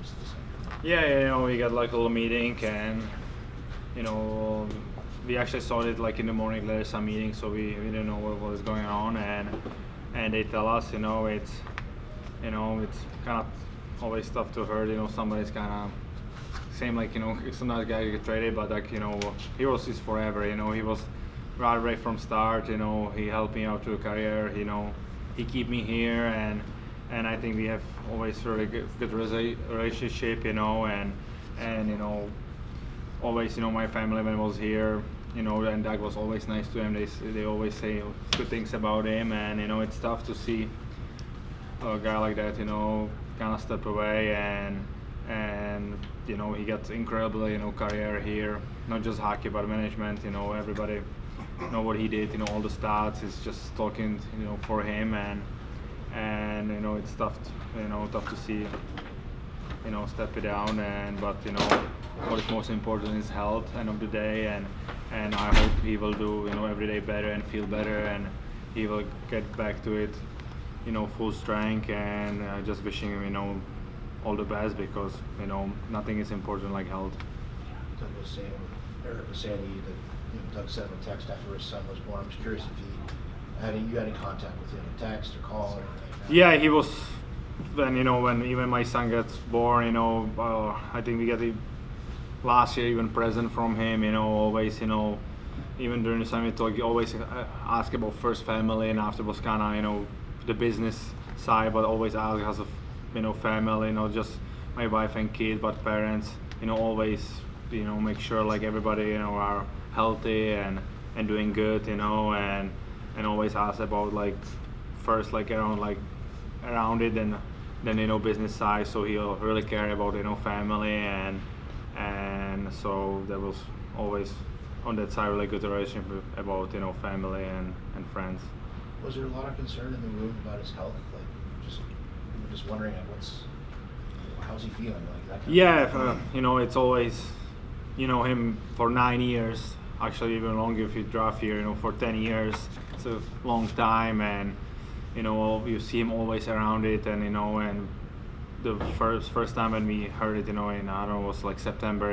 was the same? Yeah, we got like a little meeting, and we actually saw it like in the morning. There's some meeting, so we didn't know what was going on, and they tell us, it's kind of always tough to hear. Somebody's kind of same like sometimes guys get traded, but like Heroes is forever. He was right away from start. He helped me out through the career. He keep me here, and I think we have always really good relationship. And always my family when I was here. And Doug was always nice to him. They always say good things about him, and it's tough to see a guy like that, kind of step away, and he got incredible, career here, not just hockey but management. Everybody know what he did. All the stats is just talking, for him, and it's tough, tough to see, step it down, but what is most important is health end of the day, and I hope he will do every day better and feel better, and he will get back to it full strength, and just wishing him all the best, because nothing is important like health. Doug was saying, Eric was saying to you that Doug sent him a text after his son was born. I'm just curious if you had any contact with him, a text or call or anything like that. Yeah, he was. When when even my son gets born, I think we got the last year even present from him. Always even during the summer talk, he always ask about first family, and after was kind of the business side, but always ask us of family, not just my wife and kid, but parents. Always make sure like everybody are healthy and doing good. And always ask about like first like around it, and then business side. So he'll really care about family, and so there was always on that side really good relationship about family and friends. Was there a lot of concern in the room about his health? Like we were just wondering how's he feeling, like that kind of thing? It's always him for 9 years, actually even longer if you draft here. For 10 years, it's a long time, and you see him always around it, and and the first time when we heard it, in I don't know, it was like September.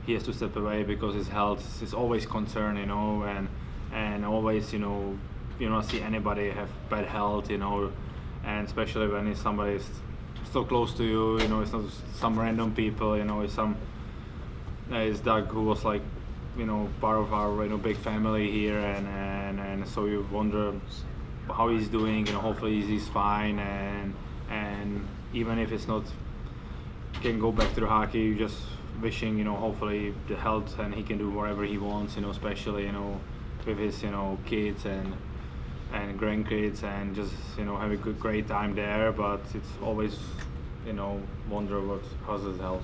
He has to step away because his health is always concerned. And always you don't see anybody have bad health. And especially when it's somebody is so close to you. It's not some random people. It's Doug, who was like part of our big family here, and so you wonder how he's doing. Hopefully he's fine, and even if it's not can go back to the hockey, you just wishing hopefully the health, and he can do whatever he wants, especially with his kids and grandkids, and just have a great time there. But it's always wonder how's his health.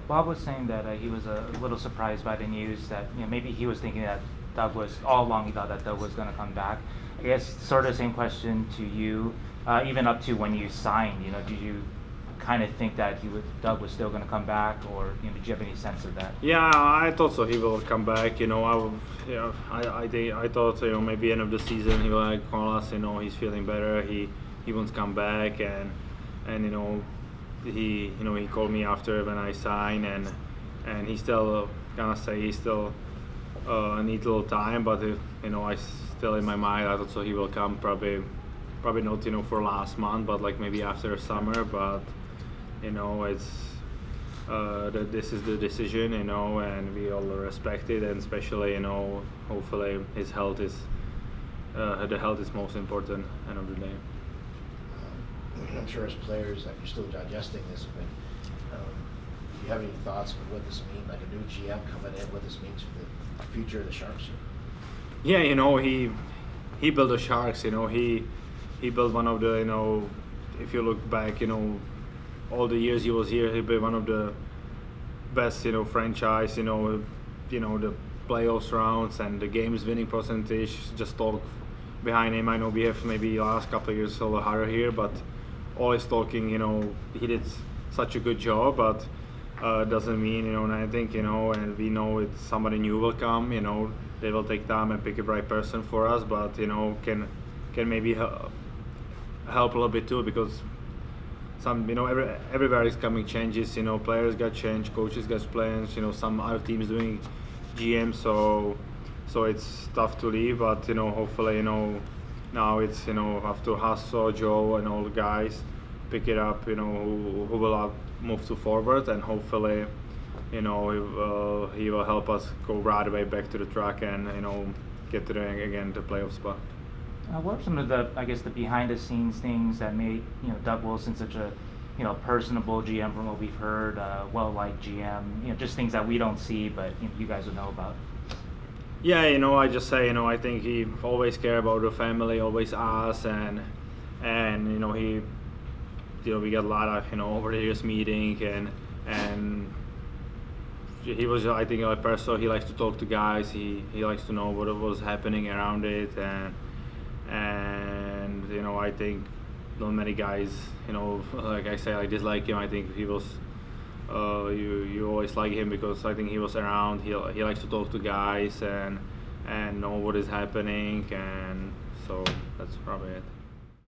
Bob was saying that he was a little surprised by the news that maybe he was thinking that Doug was all along, he thought that Doug was going to come back. I guess sort of the same question to you, even up to when you signed. Did you kind of think that Doug was still going to come back, or did you have any sense of that? Yeah, I thought so. He will come back. I thought maybe end of the season he will call us. He's feeling better. He wants to come back, and he called me after when I signed, and he still kind of say he still need a little time, but I still in my mind I thought so he will come probably not for last month, but like maybe after summer. But it's this is the decision, and we all respect it, and especially hopefully his health is the health is most important end of the day. I'm sure as players that you're still digesting this, but do you have any thoughts on what this means, like a new GM coming in, what this means for the future of the Sharks? Yeah, he built the Sharks. He built one of the if you look back, all the years he was here, he built one of the best franchise. The playoffs rounds and the games winning percentage just talk behind him. I know we have maybe last couple of years a little harder here, but always talking, he did such a good job, but doesn't mean, and I think, and we know it's somebody new will come, they will take time and pick a right person for us, but, can maybe help a little bit too, because some, everywhere is coming changes. Players got changed, coaches got plans. Some other teams doing GM, so it's tough to leave. But hopefully, now it's have to hustle Joe and all the guys, pick it up. Who will move to forward, and hopefully, he will help us go right away back to the track and get to the playoff spot. What are some of the, I guess, the behind-the-scenes things that made Doug Wilson such a personable GM from what we've heard, well-liked GM? Just things that we don't see, but you guys would know about. Yeah, I just say, I think he always cared about the family, always us, and he, we got a lot of over the years meeting, and he was, I think, a person. He likes to talk to guys. He likes to know what was happening around it, and I think not many guys, like I say, I dislike him. I think he was, you always like him because I think he was around. He likes to talk to guys and know what is happening, and so that's probably it.